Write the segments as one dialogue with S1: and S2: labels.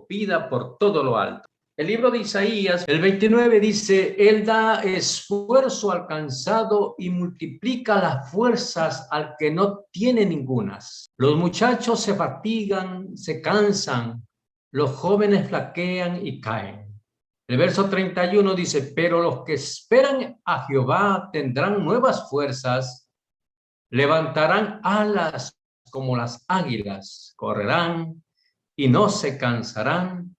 S1: escupida por todo lo alto. El libro de Isaías, el 29 dice, Él da esfuerzo al cansado y multiplica las fuerzas al que no tiene ningunas. Los muchachos se fatigan, se cansan, los jóvenes flaquean y caen. El verso 31 dice, pero los que esperan a Jehová tendrán nuevas fuerzas, levantarán alas como las águilas, correrán y no se cansarán,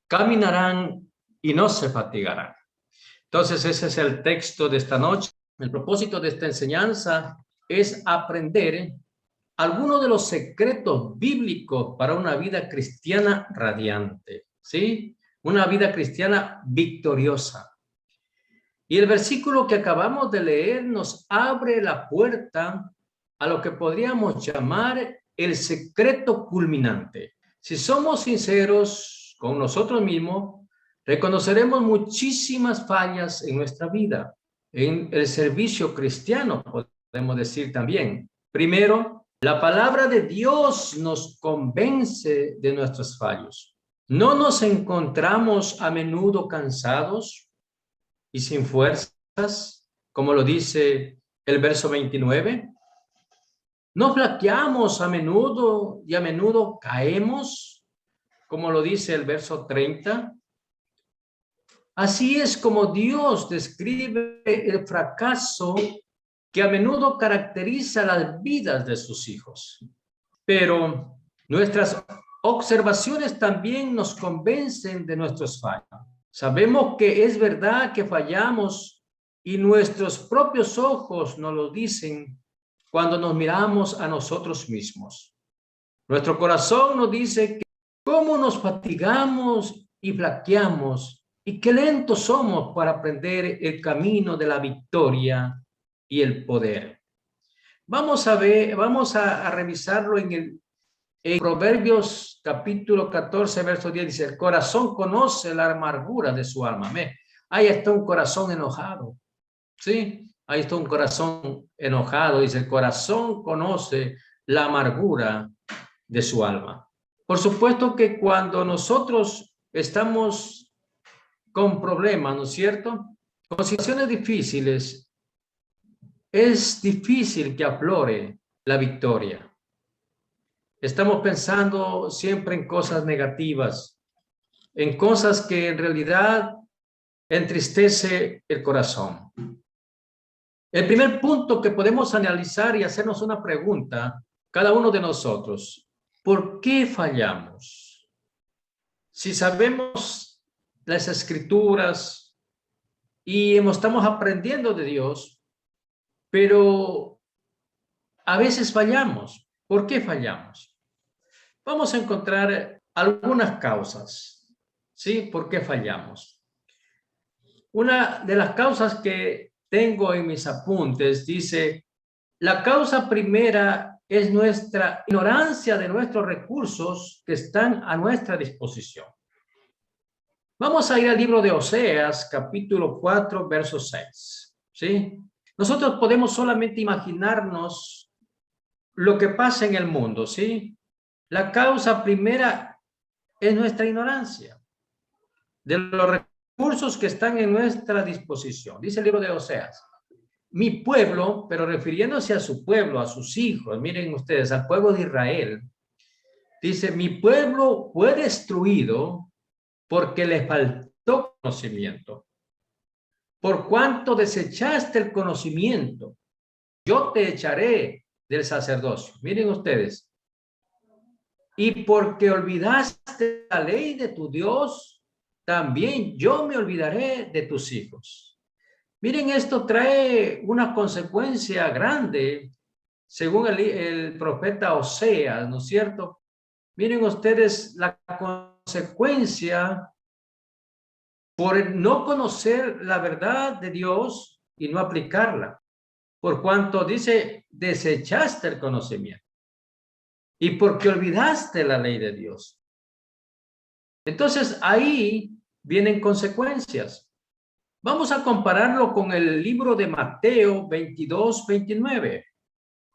S1: caminarán y no se fatigarán. Entonces ese es el texto de esta noche. El propósito de esta enseñanza es aprender algunos de los secretos bíblicos para una vida cristiana radiante, ¿sí? Una vida cristiana victoriosa. Y el versículo que acabamos de leer nos abre la puerta a lo que podríamos llamar el secreto culminante. Si somos sinceros con nosotros mismos, reconoceremos muchísimas fallas en nuestra vida, en el servicio cristiano, podemos decir también. Primero, la palabra de Dios nos convence de nuestros fallos. ¿No nos encontramos a menudo cansados y sin fuerzas, como lo dice el verso 29? ¿No flaqueamos a menudo y a menudo caemos, como lo dice el verso 30? Así es como Dios describe el fracaso que a menudo caracteriza las vidas de sus hijos. Pero nuestras observaciones también nos convencen de nuestros fallos. Sabemos que es verdad que fallamos y nuestros propios ojos nos lo dicen cuando nos miramos a nosotros mismos. Nuestro corazón nos dice que cómo nos fatigamos y flaqueamos y qué lentos somos para aprender el camino de la victoria y el poder. Vamos a revisarlo en Proverbios capítulo 14, verso 10, dice, el corazón conoce la amargura de su alma. Ahí está un corazón enojado, ¿sí? Ahí está un corazón enojado, dice, el corazón conoce la amargura de su alma. Por supuesto que cuando nosotros estamos con problemas, ¿no es cierto? Con situaciones difíciles, es difícil que aflore la victoria. Estamos pensando siempre en cosas negativas, en cosas que en realidad entristece el corazón. El primer punto que podemos analizar y hacernos una pregunta, cada uno de nosotros, ¿por qué fallamos? Si sabemos las escrituras y estamos aprendiendo de Dios, pero a veces fallamos. ¿Por qué fallamos? Vamos a encontrar algunas causas, ¿sí? ¿Por qué fallamos? Una de las causas que tengo en mis apuntes dice, la causa primera es nuestra ignorancia de nuestros recursos que están a nuestra disposición. Vamos a ir al libro de Oseas, capítulo 4, verso 6, ¿sí? Nosotros podemos solamente imaginarnos lo que pasa en el mundo, ¿sí? La causa primera es nuestra ignorancia de los recursos que están en nuestra disposición. Dice el libro de Oseas, mi pueblo, pero refiriéndose a su pueblo, a sus hijos, miren ustedes, al pueblo de Israel, dice, mi pueblo fue destruido porque le faltó conocimiento. Por cuanto desechaste el conocimiento, yo te echaré del sacerdocio. Miren ustedes, y porque olvidaste la ley de tu Dios, también yo me olvidaré de tus hijos. Miren, esto trae una consecuencia grande, según el profeta Oseas, ¿no es cierto? Miren ustedes la consecuencia por no conocer la verdad de Dios y no aplicarla. Por cuanto dice, desechaste el conocimiento. Y porque olvidaste la ley de Dios. Entonces ahí vienen consecuencias. Vamos a compararlo con el libro de Mateo 22, 29.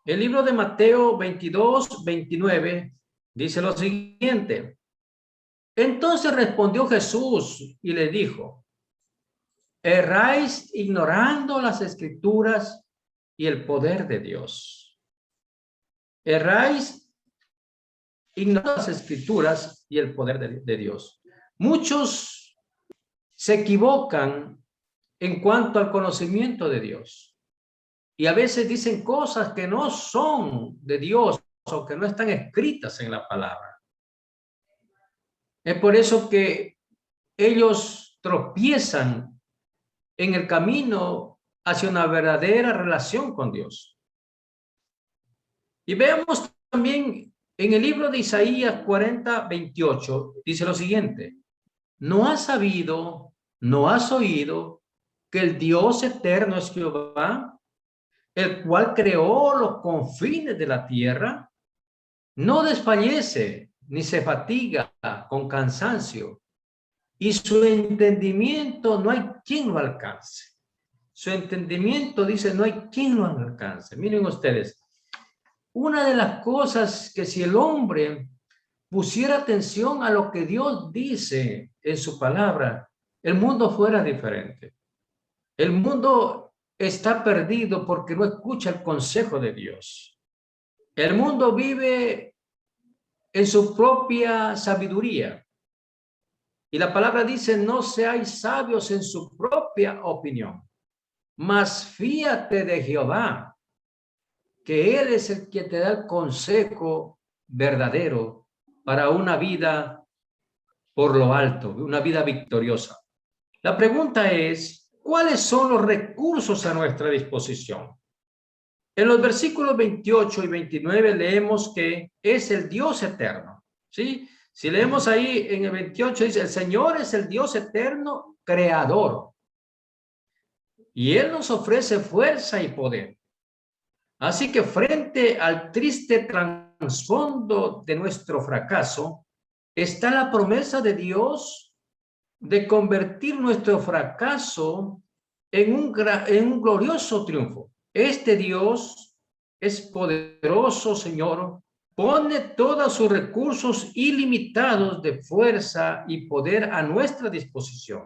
S1: El libro de Mateo 22, 29 dice lo siguiente. Entonces respondió Jesús y le dijo, erráis ignorando las escrituras y el poder de Dios. Erráis ignorando las escrituras y el poder de Dios. Muchos se equivocan en cuanto al conocimiento de Dios. Y a veces dicen cosas que no son de Dios o que no están escritas en la palabra. Es por eso que ellos tropiezan en el camino hacia una verdadera relación con Dios. Y veamos también en el libro de Isaías 40:28, dice lo siguiente: ¿no has sabido, no has oído que el Dios eterno es Jehová, el cual creó los confines de la tierra? No desfallece ni se fatiga con cansancio, y su entendimiento no hay quien lo alcance. Su entendimiento, dice, no hay quien lo alcance. Miren ustedes, una de las cosas que si el hombre pusiera atención a lo que Dios dice en su palabra, el mundo fuera diferente. El mundo está perdido porque no escucha el consejo de Dios. El mundo vive en su propia sabiduría. Y la palabra dice, no seáis sabios en su propia opinión, mas fíate de Jehová, que Él es el que te da el consejo verdadero para una vida por lo alto, una vida victoriosa. La pregunta es, ¿cuáles son los recursos a nuestra disposición? En los versículos 28 y 29 leemos que es el Dios eterno, ¿sí? Si leemos ahí en el 28 dice, el Señor es el Dios eterno, creador. Y Él nos ofrece fuerza y poder. Así que frente al triste trasfondo de nuestro fracaso, está la promesa de Dios de convertir nuestro fracaso en un glorioso triunfo. Este Dios es poderoso, Señor, pone todos sus recursos ilimitados de fuerza y poder a nuestra disposición.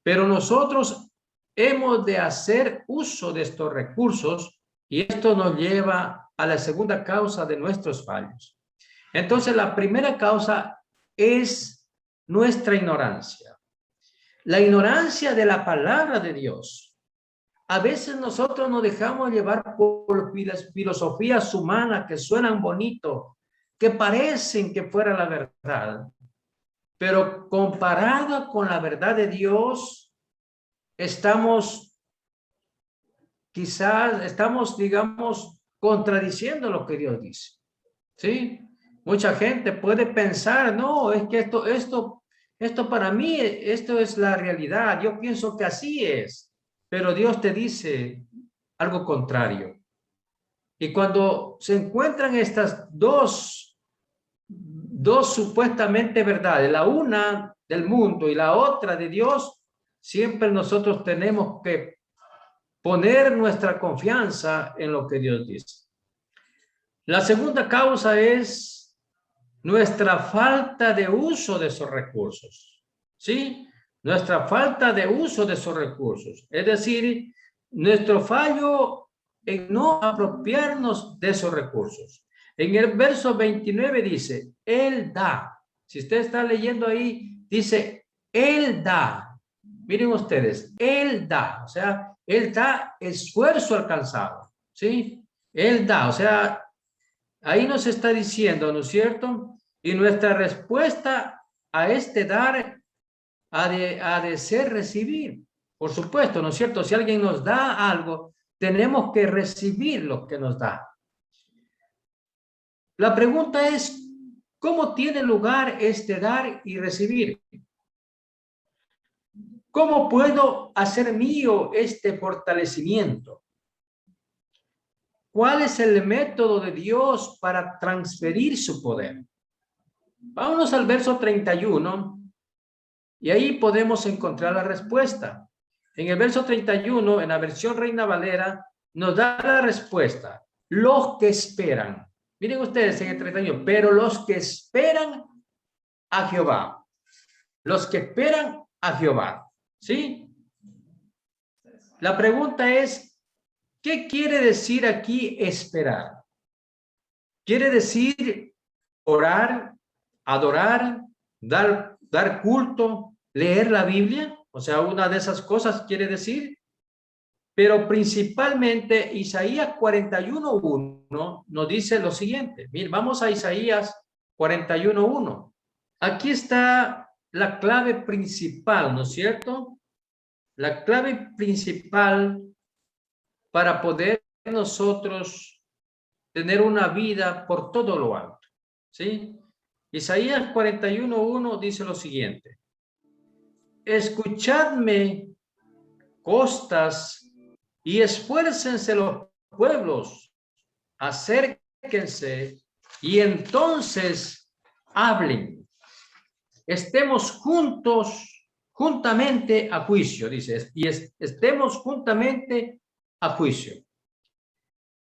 S1: Pero nosotros hemos de hacer uso de estos recursos y esto nos lleva a la segunda causa de nuestros fallos. Entonces, la primera causa es nuestra ignorancia. La ignorancia de la palabra de Dios. A veces nosotros nos dejamos llevar por filosofías humanas que suenan bonito, que parecen que fuera la verdad, pero comparada con la verdad de Dios, digamos, contradiciendo lo que Dios dice. ¿Sí? Mucha gente puede pensar, no, es que esto para mí, esto es la realidad, yo pienso que así es. Pero Dios te dice algo contrario. Y cuando se encuentran estas dos supuestamente verdades, la una del mundo y la otra de Dios, siempre nosotros tenemos que poner nuestra confianza en lo que Dios dice. La segunda causa es nuestra falta de uso de esos recursos. ¿Sí? Nuestra falta de uso de esos recursos, es decir, nuestro fallo en no apropiarnos de esos recursos. En el verso 29 dice, Él da. Si usted está leyendo ahí, dice, Él da. Miren ustedes, Él da, o sea, Él da esfuerzo alcanzado, ¿sí? Él da, o sea, ahí nos está diciendo, ¿no es cierto? Y nuestra respuesta a este dar ha de ser recibir. Por supuesto, ¿no es cierto? Si alguien nos da algo, tenemos que recibir lo que nos da. La pregunta es, ¿cómo tiene lugar este dar y recibir? ¿Cómo puedo hacer mío este fortalecimiento? ¿Cuál es el método de Dios para transferir su poder? Vámonos al verso 31 y ahí podemos encontrar la respuesta. En el verso 31, en la versión Reina Valera, nos da la respuesta. Los que esperan. Miren ustedes en el 31, pero los que esperan a Jehová. Los que esperan a Jehová. ¿Sí? La pregunta es, ¿qué quiere decir aquí esperar? Quiere decir orar, adorar, dar culto, leer la Biblia. O sea, una de esas cosas quiere decir. Pero principalmente Isaías 41:1 nos dice lo siguiente. Miren, vamos a Isaías 41:1. Aquí está la clave principal, ¿no es cierto? La clave principal para poder nosotros tener una vida por todo lo alto. ¿Sí? Isaías 41:1 dice lo siguiente. Escuchadme, costas, y esfuércense los pueblos, acérquense, y entonces hablen. Estemos juntamente a juicio, dice, y estemos juntamente a juicio.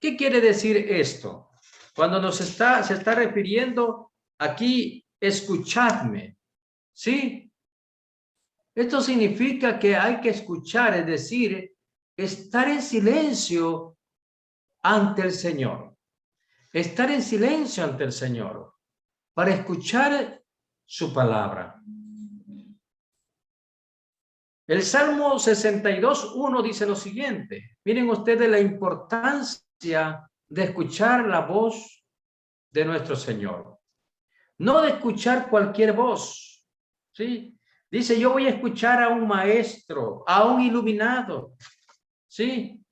S1: ¿Qué quiere decir esto? Cuando se está refiriendo aquí, escuchadme, ¿sí? Esto significa que hay que escuchar, es decir, estar en silencio ante el Señor. Estar en silencio ante el Señor para escuchar su palabra. El Salmo 62:1 dice lo siguiente. Miren ustedes la importancia de escuchar la voz de nuestro Señor. No de escuchar cualquier voz. ¿Sí? Dice, yo voy a escuchar a un maestro, a un iluminado. ¿Sí?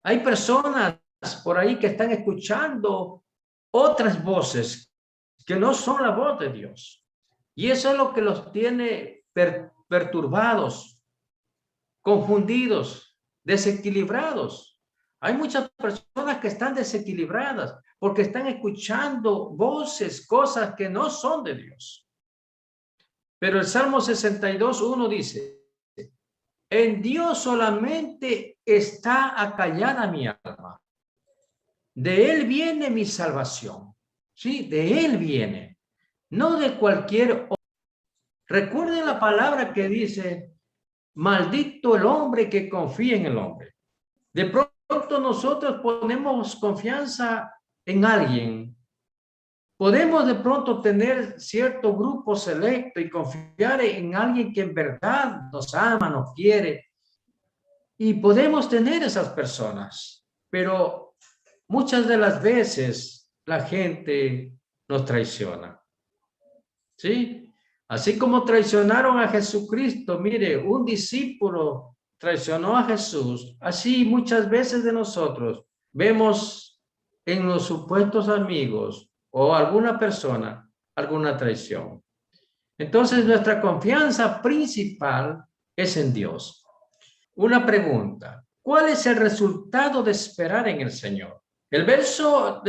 S1: Hay personas por ahí que están escuchando otras voces que no son la voz de Dios. Y eso es lo que los tiene perturbados, confundidos, desequilibrados. Hay muchas personas que están desequilibradas porque están escuchando voces, cosas que no son de Dios. Pero el Salmo 62:1 dice, en Dios solamente está acallada mi alma. De Él viene mi salvación. Sí, de Él viene. No de cualquier otro. Recuerden la palabra que dice, maldito el hombre que confía en el hombre. De pronto nosotros ponemos confianza en alguien. Podemos de pronto tener cierto grupo selecto y confiar en alguien que en verdad nos ama, nos quiere. Y podemos tener esas personas, pero muchas de las veces la gente nos traiciona. ¿Sí? Así como traicionaron a Jesucristo, mire, un discípulo traicionó a Jesús, así muchas veces de nosotros vemos en los supuestos amigos o alguna persona alguna traición. Entonces nuestra confianza principal es en Dios. Una pregunta, ¿cuál es el resultado de esperar en el Señor? El verso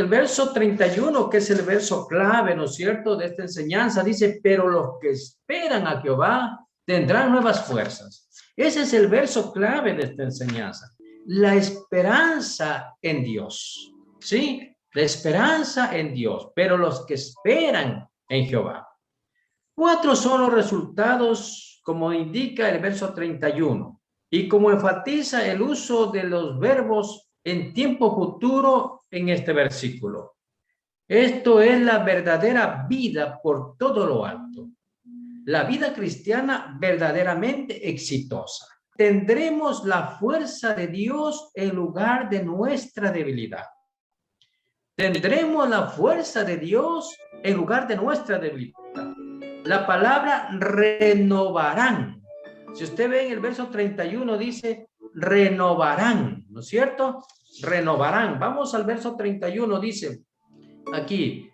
S1: 31, que es el verso clave, ¿no es cierto?, de esta enseñanza, dice, pero los que esperan a Jehová tendrán nuevas fuerzas. Ese es el verso clave de esta enseñanza. La esperanza en Dios, ¿sí? La esperanza en Dios, pero los que esperan en Jehová. 4 son los resultados, como indica el verso 31, y como enfatiza el uso de los verbos en tiempo futuro en este versículo. Esto es la verdadera vida por todo lo alto. La vida cristiana verdaderamente exitosa. Tendremos la fuerza de Dios en lugar de nuestra debilidad. Tendremos la fuerza de Dios en lugar de nuestra debilidad. La palabra renovarán. Si usted ve en el verso 31 dice renovarán, ¿no es cierto? Renovarán. Vamos al verso 31, dice aquí,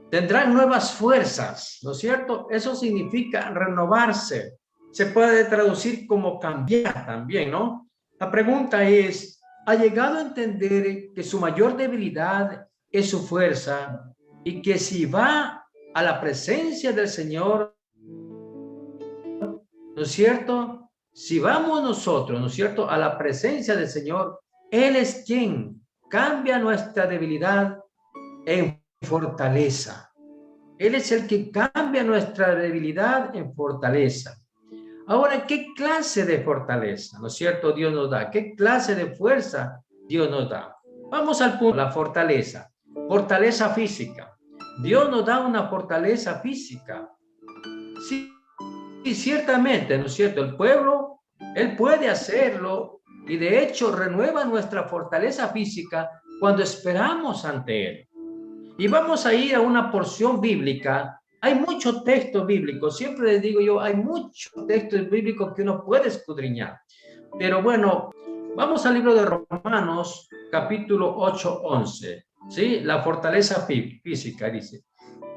S1: tendrán nuevas fuerzas, ¿no es cierto? Eso significa renovarse. Se puede traducir como cambiar también, ¿no? La pregunta es, ¿ha llegado a entender que su mayor debilidad es su fuerza y que si va a la presencia del Señor, ¿no es cierto? Si vamos nosotros, ¿no es cierto?, a la presencia del Señor, Él es quien cambia nuestra debilidad en fortaleza. Él es el que cambia nuestra debilidad en fortaleza. Ahora, ¿qué clase de fortaleza, no es cierto, Dios nos da? ¿Qué clase de fuerza Dios nos da? Vamos al punto, la fortaleza. Fortaleza física. Dios nos da una fortaleza física. Sí, y ciertamente, ¿no es cierto? El pueblo, él puede hacerlo y de hecho renueva nuestra fortaleza física cuando esperamos ante él. Y vamos a ir a una porción bíblica. Hay muchos textos bíblicos, siempre les digo yo, hay muchos textos bíblicos que uno puede escudriñar. Pero bueno, vamos al libro de Romanos, capítulo 8, 11. ¿Sí? La fortaleza física, dice.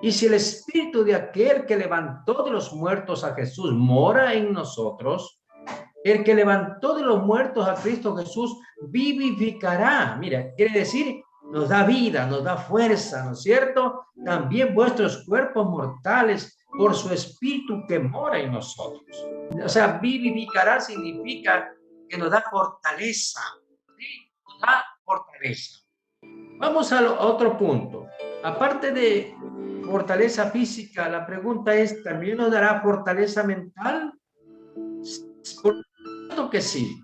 S1: Y si el espíritu de aquel que levantó de los muertos a Jesús mora en nosotros, el que levantó de los muertos a Cristo Jesús vivificará. Mira, quiere decir, nos da vida, nos da fuerza, ¿no es cierto? También vuestros cuerpos mortales por su espíritu que mora en nosotros. O sea, vivificará significa que nos da fortaleza. ¿Sí? Nos da fortaleza. Vamos a otro punto. Aparte de fortaleza física, la pregunta es, ¿también nos dará fortaleza mental? Por supuesto que sí.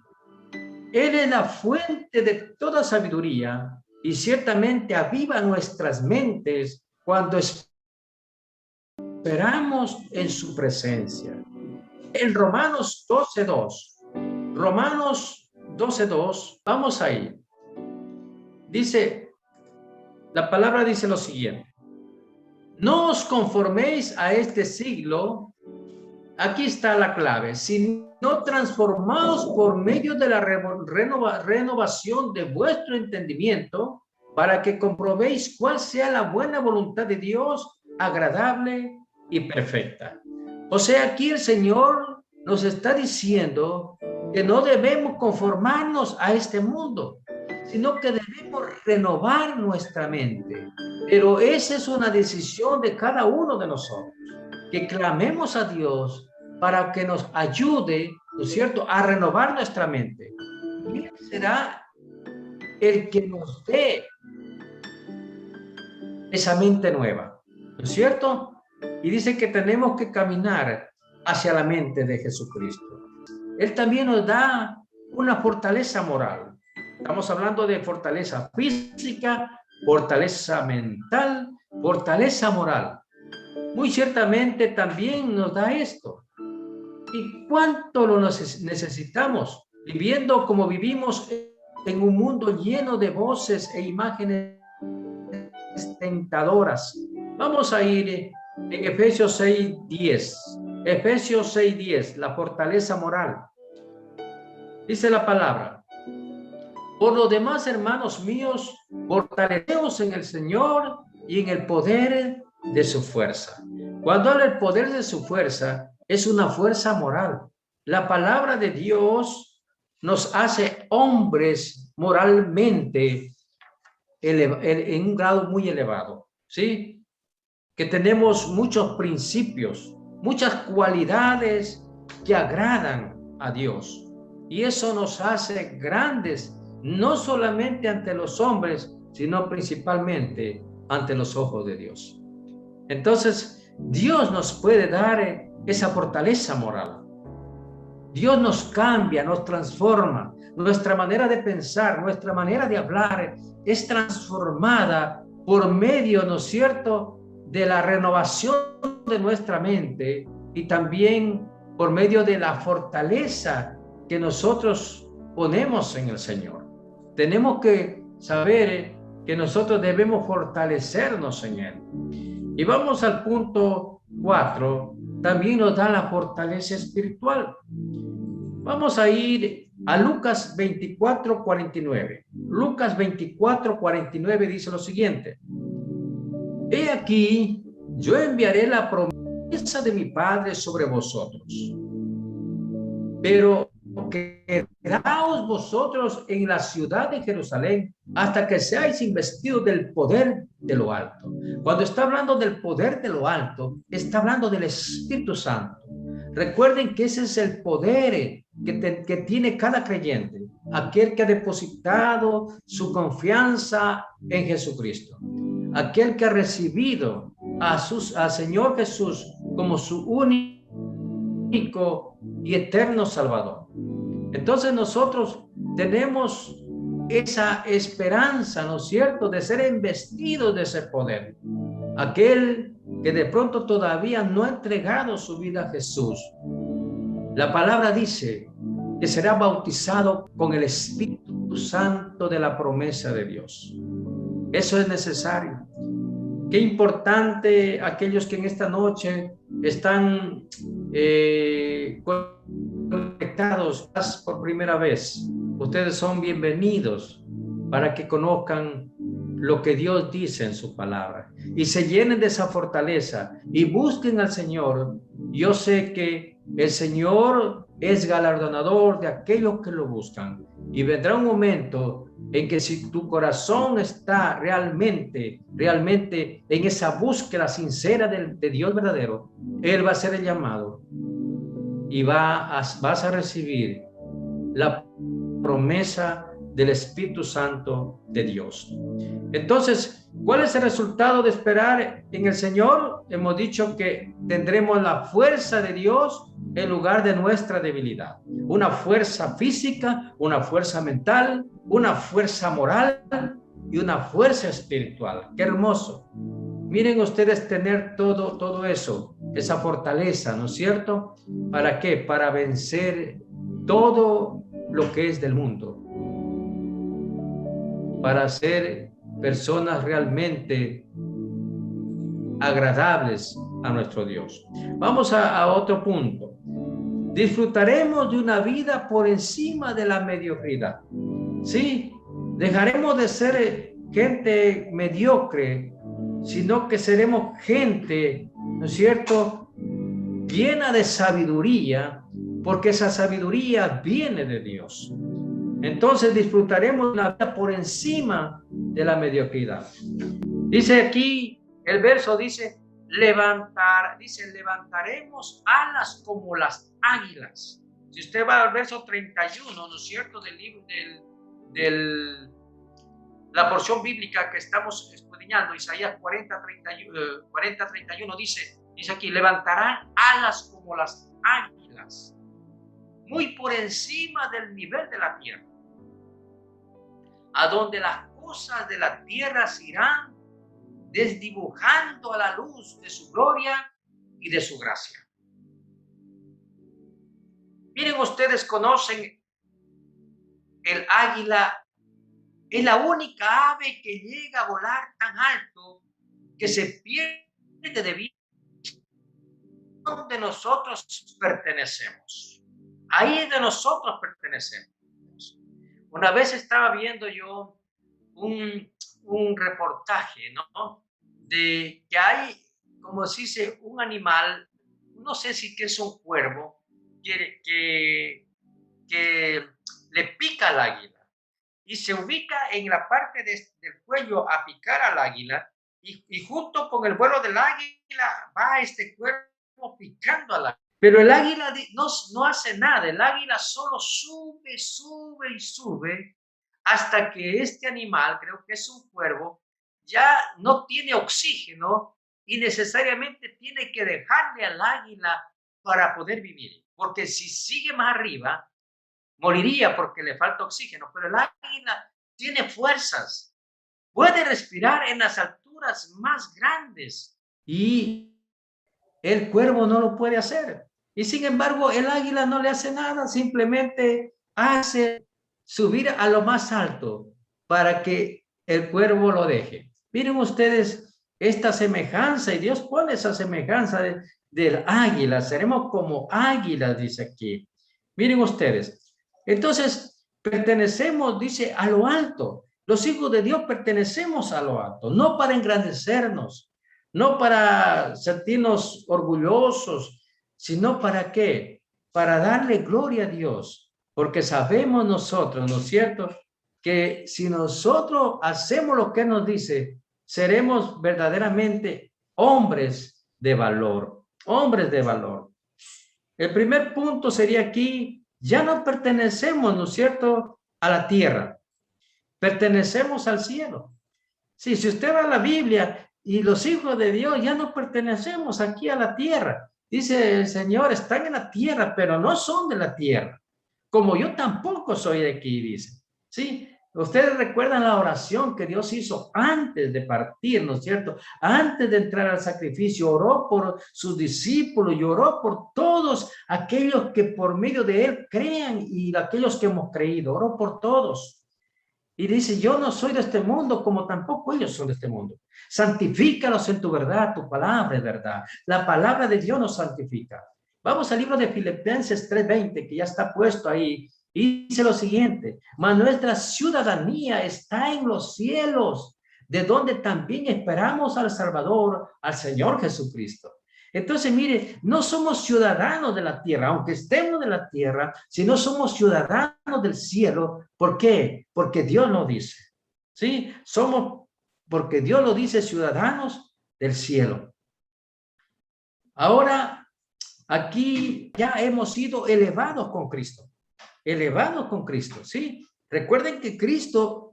S1: Él es la fuente de toda sabiduría y ciertamente aviva nuestras mentes cuando esperamos en su presencia. En Romanos 12:2, Romanos 12:2, vamos ahí. Dice, la palabra dice lo siguiente: no os conforméis a este siglo. Aquí está la clave, sino transformaos por medio de la renovación de vuestro entendimiento, para que comprobéis cuál sea la buena voluntad de Dios, agradable y perfecta. O sea, aquí el Señor nos está diciendo que no debemos conformarnos a este mundo, sino que debemos renovar nuestra mente. Pero esa es una decisión de cada uno de nosotros, que clamemos a Dios para que nos ayude, ¿no es cierto?, a renovar nuestra mente. Y Él será el que nos dé esa mente nueva, ¿no es cierto? Y dice que tenemos que caminar hacia la mente de Jesucristo. Él también nos da una fortaleza moral. Estamos hablando de fortaleza física, fortaleza mental, fortaleza moral. Muy ciertamente también nos da esto. ¿Y cuánto lo necesitamos? Viviendo como vivimos en un mundo lleno de voces e imágenes tentadoras. Vamos a ir en Efesios 6:10. Efesios 6:10, la fortaleza moral. Dice la palabra: por lo demás, hermanos míos, fortaleceos en el Señor y en el poder de su fuerza. Cuando habla del poder de su fuerza, es una fuerza moral. La palabra de Dios nos hace hombres moralmente en un grado muy elevado, ¿sí? Que tenemos muchos principios, muchas cualidades que agradan a Dios. Y eso nos hace grandes, no solamente ante los hombres, sino principalmente ante los ojos de Dios. Entonces, Dios nos puede dar esa fortaleza moral. Dios nos cambia, nos transforma. Nuestra manera de pensar, nuestra manera de hablar es transformada por medio, ¿no es cierto?, de la renovación de nuestra mente y también por medio de la fortaleza que nosotros ponemos en el Señor. Tenemos que saber que nosotros debemos fortalecernos en Él. Y vamos al punto 4. También nos da la fortaleza espiritual. Vamos a ir a Lucas 24:49. Lucas 24:49 dice lo siguiente: he aquí, yo enviaré la promesa de mi Padre sobre vosotros, pero quedaos vosotros en la ciudad de Jerusalén hasta que seáis investidos del poder de lo alto. Cuando está hablando del poder de lo alto, está hablando del Espíritu Santo. Recuerden que ese es el poder que tiene cada creyente, aquel que ha depositado su confianza en Jesucristo, aquel que ha recibido al Señor Jesús como su único y eterno Salvador. Entonces nosotros tenemos esa esperanza, ¿no es cierto?, de ser investidos de ese poder. Aquel que de pronto todavía no ha entregado su vida a Jesús. La palabra dice que será bautizado con el Espíritu Santo de la promesa de Dios. Eso es necesario. Qué importante aquellos que en esta noche están conectados por primera vez. Ustedes son bienvenidos para que conozcan lo que Dios dice en su palabra y se llenen de esa fortaleza y busquen al Señor. Yo sé que el Señor es galardonador de aquellos que lo buscan, y vendrá un momento en que si tu corazón está realmente en esa búsqueda sincera de Dios verdadero, Él va a hacer el llamado y vas a recibir la promesa del Espíritu Santo de Dios. Entonces, ¿cuál es el resultado de esperar en el Señor? Hemos dicho que tendremos la fuerza de Dios en lugar de nuestra debilidad. Una fuerza física, una fuerza mental, una fuerza moral y una fuerza espiritual. ¡Qué hermoso! Miren ustedes tener todo eso, esa fortaleza, ¿no es cierto? ¿Para qué? Para vencer todo lo que es del mundo. Para ser personas realmente agradables a nuestro Dios. Vamos a otro punto. Disfrutaremos de una vida por encima de la mediocridad. Sí, dejaremos de ser gente mediocre, sino que seremos gente, ¿no es cierto?, llena de sabiduría, porque esa sabiduría viene de Dios. Entonces disfrutaremos una vida por encima de la mediocridad. Dice aquí, el verso dice, levantaremos alas como las águilas. Si usted va al verso 31, ¿no es cierto?, del libro la porción bíblica que estamos escudriñando, Isaías 40:31, dice aquí, levantarán alas como las águilas, muy por encima del nivel de la tierra, a donde las cosas de la tierra se irán desdibujando a la luz de su gloria y de su gracia. Miren, ustedes conocen el águila. Es la única ave que llega a volar tan alto que se pierde de vista donde nosotros pertenecemos. Ahí es donde nosotros pertenecemos. Una vez estaba viendo yo un reportaje, ¿no?, de que hay, como se dice, un animal, no sé si que es un cuervo, que le pica al águila y se ubica en la parte del cuello a picar al águila, y junto con el vuelo del águila va este cuervo picando al águila. Pero el águila no hace nada, el águila solo sube y sube hasta que este animal, creo que es un cuervo, ya no tiene oxígeno y necesariamente tiene que dejarle al águila para poder vivir, porque si sigue más arriba, moriría porque le falta oxígeno. Pero el águila tiene fuerzas, puede respirar en las alturas más grandes, y el cuervo no lo puede hacer. Y sin embargo, el águila no le hace nada, simplemente hace subir a lo más alto para que el cuervo lo deje. Miren ustedes esta semejanza, y Dios pone esa semejanza del águila. Seremos como águilas, dice aquí. Miren ustedes. Entonces, pertenecemos, dice, a lo alto. Los hijos de Dios pertenecemos a lo alto, no para engrandecernos, no para sentirnos orgullosos, sino para qué, para darle gloria a Dios, porque sabemos nosotros, ¿no es cierto?, que si nosotros hacemos lo que nos dice, seremos verdaderamente hombres de valor, hombres de valor. El primer punto sería aquí, ya no pertenecemos, ¿no es cierto?, a la tierra, pertenecemos al cielo. Sí, si usted va a la Biblia y los hijos de Dios ya no pertenecemos aquí a la tierra. Dice el Señor, están en la tierra, pero no son de la tierra. Como yo tampoco soy de aquí, dice. ¿Sí? Ustedes recuerdan la oración que Dios hizo antes de partir, ¿no es cierto? Antes de entrar al sacrificio, oró por sus discípulos y oró por todos aquellos que por medio de Él crean y aquellos que hemos creído. Oró por todos. Y dice, yo no soy de este mundo, como tampoco ellos son de este mundo. Santifícalos en tu verdad, tu palabra es verdad. La palabra de Dios nos santifica. Vamos al libro de Filipenses 3:20, que ya está puesto ahí. Y dice lo siguiente, mas nuestra ciudadanía está en los cielos, de donde también esperamos al Salvador, al Señor Jesucristo. Entonces, mire, no somos ciudadanos de la tierra, aunque estemos de la tierra, sino somos ciudadanos del cielo. ¿Por qué? Porque Dios lo dice. ¿Sí? Somos, porque Dios lo dice, ciudadanos del cielo. Ahora, aquí ya hemos sido elevados con Cristo. Elevados con Cristo, ¿sí? Recuerden que Cristo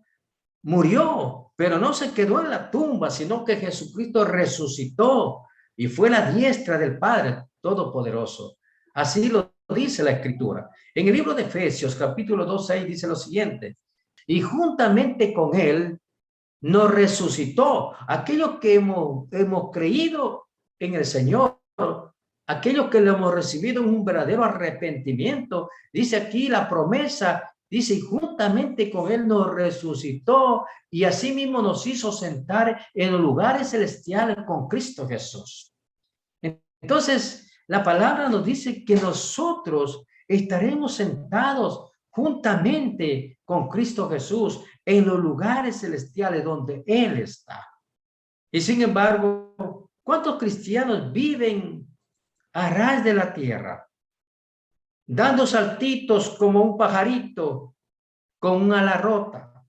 S1: murió, pero no se quedó en la tumba, sino que Jesucristo resucitó y fue la diestra del Padre Todopoderoso. Así lo dice la Escritura. En el libro de Efesios, capítulo 2:6, dice lo siguiente, y juntamente con Él nos resucitó. Aquellos que hemos creído en el Señor, aquellos que lo hemos recibido en un verdadero arrepentimiento, dice aquí la promesa, dice, y juntamente con Él nos resucitó y asimismo nos hizo sentar en los lugares celestiales con Cristo Jesús. Entonces, la palabra nos dice que nosotros estaremos sentados juntamente con Cristo Jesús en los lugares celestiales donde Él está. Y sin embargo, ¿cuántos cristianos viven a ras de la tierra, dando saltitos como un pajarito con un ala rota,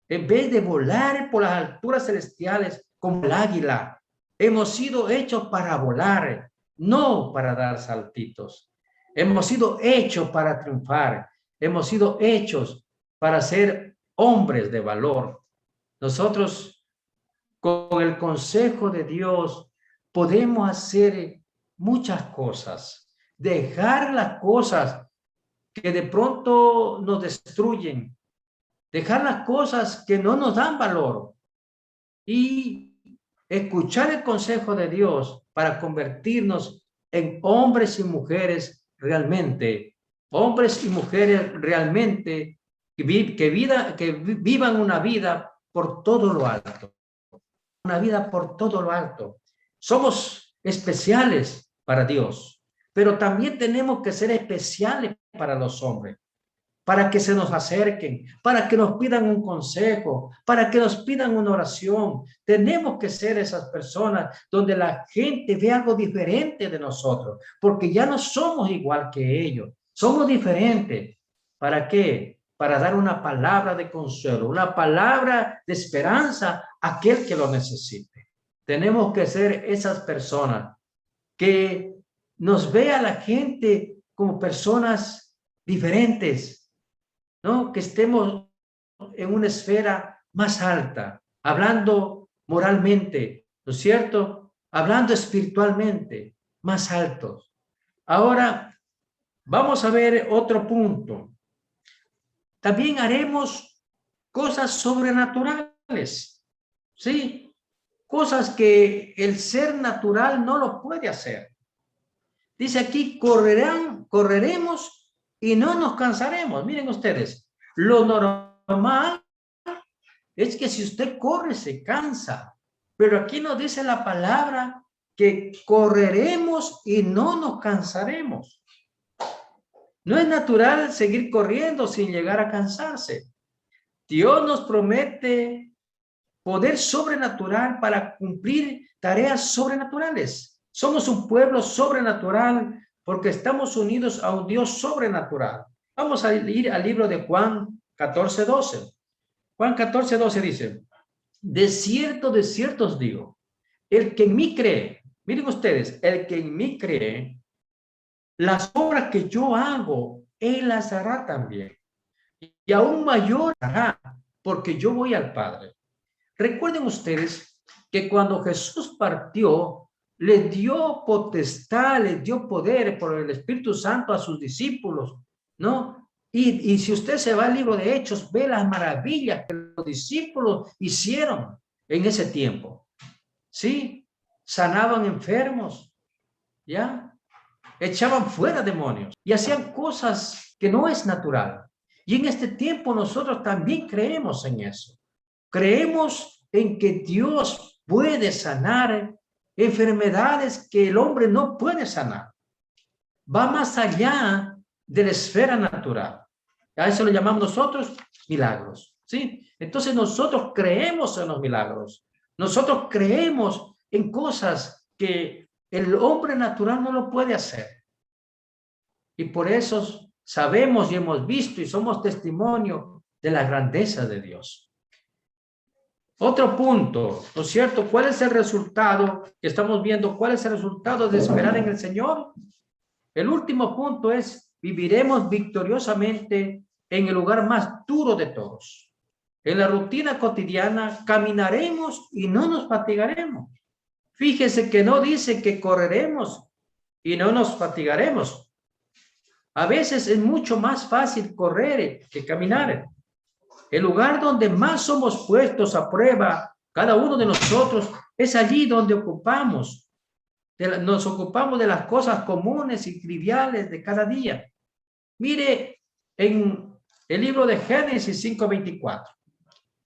S1: en vez de volar por las alturas celestiales como el águila? Hemos sido hechos para volar, no para dar saltitos. Hemos sido hechos para triunfar. Hemos sido hechos para ser hombres de valor. Nosotros, con el consejo de Dios, podemos hacer muchas cosas, dejar las cosas que de pronto nos destruyen, dejar las cosas que no nos dan valor y escuchar el consejo de Dios para convertirnos en hombres y mujeres realmente, hombres y mujeres realmente que vivan una vida por todo lo alto, una vida por todo lo alto. Somos especiales para Dios, pero también tenemos que ser especiales para los hombres, para que se nos acerquen, para que nos pidan un consejo, para que nos pidan una oración. Tenemos que ser esas personas donde la gente ve algo diferente de nosotros, porque ya no somos igual que ellos, somos diferentes. ¿Para qué? Para dar una palabra de consuelo, una palabra de esperanza a aquel que lo necesite. Tenemos que ser esas personas que nos vea la gente como personas diferentes, ¿no? Que estemos en una esfera más alta, hablando moralmente, ¿no es cierto? Hablando espiritualmente, más altos. Ahora, vamos a ver otro punto. También haremos cosas sobrenaturales, ¿sí? Cosas que el ser natural no lo puede hacer. Dice aquí, correremos y no nos cansaremos. Miren ustedes, lo normal es que si usted corre se cansa, pero aquí nos dice la palabra que correremos y no nos cansaremos. No es natural seguir corriendo sin llegar a cansarse. Dios nos promete poder sobrenatural para cumplir tareas sobrenaturales. Somos un pueblo sobrenatural porque estamos unidos a un Dios sobrenatural. Vamos a ir al libro de Juan 14:12. Juan 14:12 dice, de cierto os digo, el que en mí cree, miren ustedes, el que en mí cree, las obras que yo hago, él las hará también. Y aún mayor hará, porque yo voy al Padre. Recuerden ustedes que cuando Jesús partió, le dio potestad, le dio poder por el Espíritu Santo a sus discípulos, ¿no? Y si usted se va al libro de Hechos, ve las maravillas que los discípulos hicieron en ese tiempo, ¿sí? Sanaban enfermos, ¿ya? Echaban fuera demonios y hacían cosas que no es natural. Y en este tiempo nosotros también creemos en eso. Creemos en que Dios puede sanar enfermedades que el hombre no puede sanar. Va más allá de la esfera natural. A eso lo llamamos nosotros milagros, ¿sí? Entonces nosotros creemos en los milagros. Nosotros creemos en cosas que el hombre natural no lo puede hacer. Y por eso sabemos y hemos visto y somos testimonio de la grandeza de Dios. Otro punto, ¿no es cierto? ¿Cuál es el resultado que estamos viendo? ¿Cuál es el resultado de esperar en el Señor? El último punto es, viviremos victoriosamente en el lugar más duro de todos. En la rutina cotidiana caminaremos y no nos fatigaremos. Fíjese que no dice que correremos y no nos fatigaremos. A veces es mucho más fácil correr que caminar. El lugar donde más somos puestos a prueba, cada uno de nosotros, es allí donde nos ocupamos de las cosas comunes y triviales de cada día. Mire en el libro de Génesis 5:24.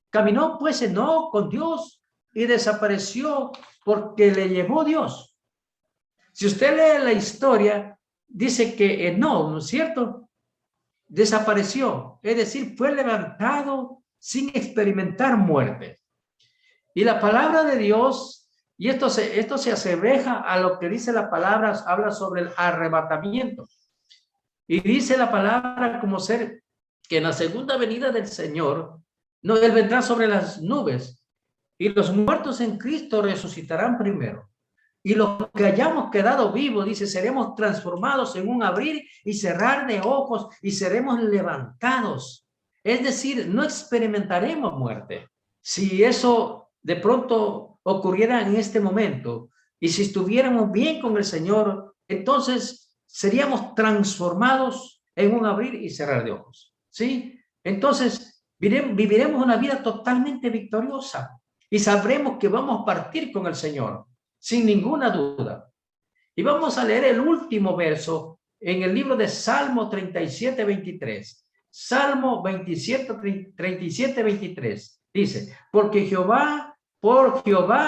S1: Caminó pues Enoc con Dios y desapareció porque le llevó Dios. Si usted lee la historia, dice que Enoc, ¿no es cierto?, desapareció, es decir, fue levantado sin experimentar muerte. Y la palabra de Dios, y esto se asemeja a lo que dice la palabra, habla sobre el arrebatamiento. Y dice la palabra como ser que en la segunda venida del Señor, no, Él vendrá sobre las nubes y los muertos en Cristo resucitarán primero. Y los que hayamos quedado vivos, dice, seremos transformados en un abrir y cerrar de ojos y seremos levantados. Es decir, no experimentaremos muerte. Si eso de pronto ocurriera en este momento y si estuviéramos bien con el Señor, entonces seríamos transformados en un abrir y cerrar de ojos. ¿Sí? Entonces viviremos una vida totalmente victoriosa y sabremos que vamos a partir con el Señor. Sin ninguna duda. Y vamos a leer el último verso en el libro de Salmo 37:23. Salmo 37:23. Dice, por Jehová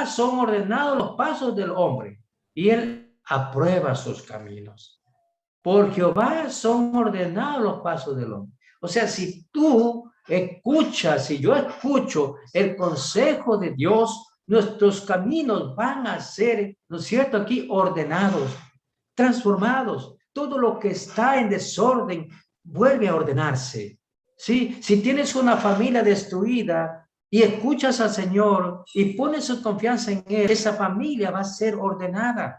S1: son ordenados los pasos del hombre, y él aprueba sus caminos. Por Jehová son ordenados los pasos del hombre. O sea, si tú escuchas, si yo escucho el consejo de Dios, nuestros caminos van a ser, ¿no es cierto?, aquí ordenados, transformados. Todo lo que está en desorden vuelve a ordenarse. ¿Sí? Si tienes una familia destruida y escuchas al Señor y pones su confianza en Él, esa familia va a ser ordenada.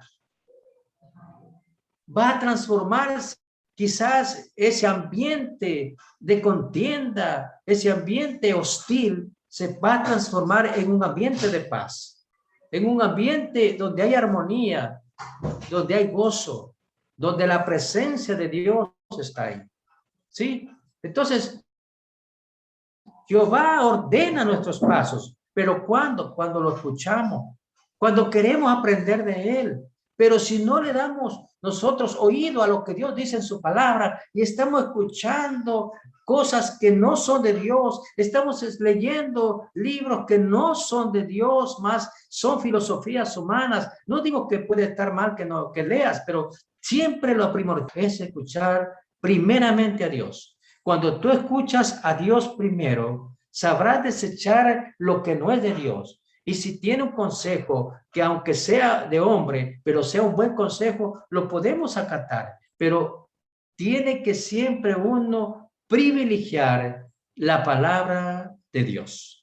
S1: Va a transformarse. Quizás ese ambiente de contienda, ese ambiente hostil, se va a transformar en un ambiente de paz, en un ambiente donde hay armonía, donde hay gozo, donde la presencia de Dios está ahí. ¿Sí? Entonces, Jehová ordena nuestros pasos, pero ¿cuándo? Cuando lo escuchamos, cuando queremos aprender de Él. Pero si no le damos nosotros oído a lo que Dios dice en su palabra y estamos escuchando cosas que no son de Dios, estamos leyendo libros que no son de Dios, más son filosofías humanas. No digo que puede estar mal que leas, pero siempre lo primordial es escuchar primeramente a Dios. Cuando tú escuchas a Dios primero, sabrás desechar lo que no es de Dios. Y si tiene un consejo que aunque sea de hombre, pero sea un buen consejo, lo podemos acatar. Pero tiene que siempre uno privilegiar la palabra de Dios.